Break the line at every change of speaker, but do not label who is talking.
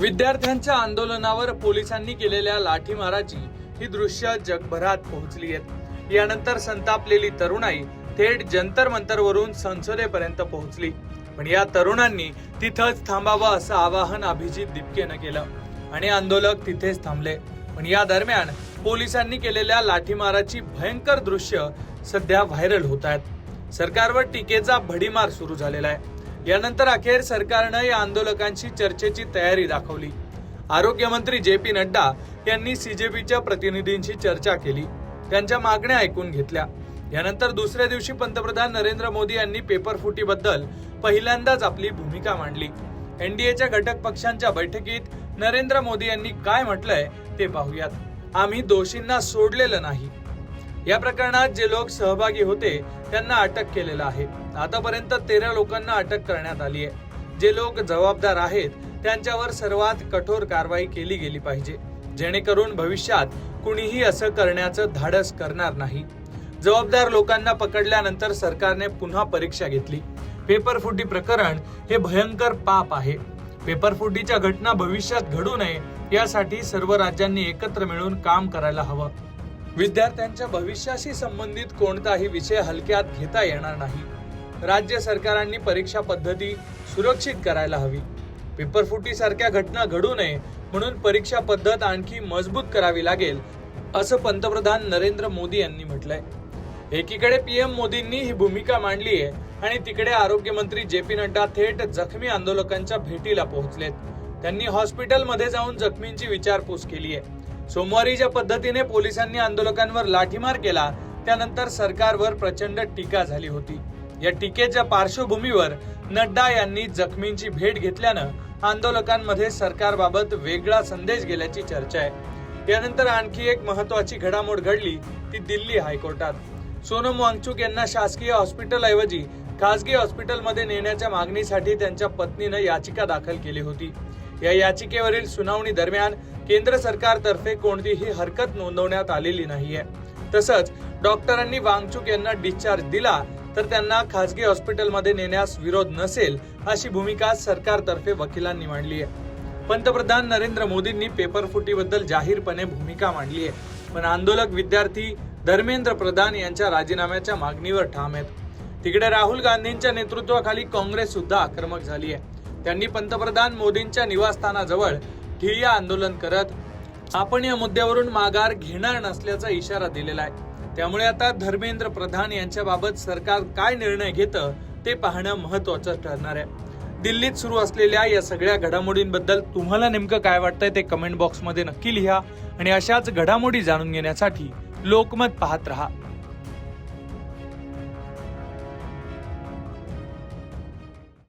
विद्यार्थ्यांच्या आंदोलनावर पोलिसांनी केलेल्या लाठीमाराची ही दृश्य जगभरात पोहोचली आहेत। यानंतर संतापलेली तरुणाई थेट जंतर मंतरवरून संसदेपर्यंत पोहोचली, पण या तरुणांनी तिथंच थांबावं असं आवाहन अभिजित दिपकेनं केलं आणि आंदोलक तिथेच थांबले। पण या दरम्यान पोलिसांनी केलेल्या लाठीमाराची भयंकर दृश्य सध्या व्हायरल होत आहेत। सरकारवर टीकेचा भडीमार सुरू झालेला आहे। यानंतर अखेर सरकारनं या आंदोलकांची चर्चेची तयारी दाखवली। आरोग्य मंत्री जे.पी. नड्डा यांनी सीजेपीच्या प्रतिनिधींशी चर्चा केली, त्यांच्या मागण्या ऐकून घेतल्या। यानंतर दुसऱ्या दिवशी पंतप्रधान नरेंद्र मोदी यांनी पेपरफुटीबद्दल पहिल्यांदाच आपली भूमिका मांडली। एनडीएच्या घटक पक्षांच्या बैठकीत नरेंद्र मोदी यांनी काय म्हटलंय ते पाहूयात। आम्ही दोषींना सोडलेलं नाही। या प्रकरणात जे लोक सहभागी होते त्यांना अटक केलेलं आहे। आतापर्यंत 13 लोकांना अटक करण्यात आली आहे। जे लोक जबाबदार आहेत त्यांच्यावर सर्वात कठोर कारवाई केली गेली पाहिजे, जेणेकरून भविष्यात कुणीही असं करण्याचं धाडस करणार नाही। जबाबदार लोकांना पकडल्यानंतर सरकारने पुन्हा परीक्षा घेतली। पेपरफुटी प्रकरण हे भयंकर पाप आहे। पेपरफुटीच्या घटना भविष्यात घडू नये यासाठी सर्व राज्यांनी एकत्र मिळून काम करायला हवं। विद्यार्थ्यांच्या भविष्याशी संबंधित कोणताही विषय हलक्यात घेता येणार नाही। राज्य सरकारांनी परीक्षा पद्धती सुरक्षित करायला हवी। पेपरफुटी सारख्या घटना घडू नये म्हणून परीक्षा पद्धत आणखी मजबूत करावी लागेल, असं पंतप्रधान नरेंद्र मोदी यांनी म्हटलंय। एकीकडे पीएम मोदींनी ही भूमिका मांडली आहे आणि तिकडे आरोग्य मंत्री जे.पी. नड्डा थेट जखमी आंदोलकांच्या भेटीला पोहोचलेत। त्यांनी हॉस्पिटलमध्ये जाऊन जखमींची विचारपूस केली आहे। सोमवारी ज्या पद्धतीने पोलिसांनी आंदोलकांवर लाठीमार केला त्यानंतर सरकारवर प्रचंड टीका झाली होती। या टीकेच्या पार्श्वभूमीवर नड्डा यांनी जखमींची भेट घेतल्यानं आंदोलकांमध्ये सरकारबाबत वेगळा संदेश गेल्याची चर्चा आहे। यानंतर आणखी एक महत्वाची घडामोड घडली ती दिल्ली हायकोर्टात। सोनम वांगचुक यांना शासकीय हॉस्पिटल ऐवजी खासगी हॉस्पिटलमध्ये नेण्याच्या मागणीसाठी त्यांच्या पत्नीनं याचिका दाखल केली होती। या याचिकेवरील सुनावणी दरम्यान केंद्र सरकारतर्फे कोणतीही हरकत नोंदवण्यात आलेली नाहीये। तसंच डॉक्टरांनी वांगचुक यांना डिस्चार्ज दिला तर त्यांना खासगी हॉस्पिटलमध्ये नेण्यास विरोध नसेल अशी भूमिका सरकारतर्फे वकिलांनी मांडली आहे। पंतप्रधान नरेंद्र मोदींनी पेपरफुटीबद्दल जाहीरपणे भूमिका मांडली आहे, पण आंदोलक विद्यार्थी धर्मेंद्र प्रधान यांच्या राजीनाम्याच्या मागणीवर ठाम आहेत। तिकडे राहुल गांधींच्या नेतृत्वाखाली काँग्रेस सुद्धा आक्रमक झाली आहे। त्यांनी पंतप्रधान मोदींच्या निवासस्थानाजवळ ठिय्या आंदोलन करत आपण या मुद्द्यावरून माघार घेणार नसल्याचा इशारा दिलेला आहे। त्यामुळे आता धर्मेंद्र प्रधान यांच्याबाबत सरकार काय निर्णय घेतं ते पाहणं महत्त्वाचं ठरणार आहे। दिल्लीत सुरू असलेल्या या सगळ्या घडामोडींबद्दल तुम्हाला नेमकं काय वाटतंय ते कमेंट बॉक्समध्ये नक्की लिहा आणि अशाच घडामोडी जाणून घेण्यासाठी लोकमत पाहत रहा।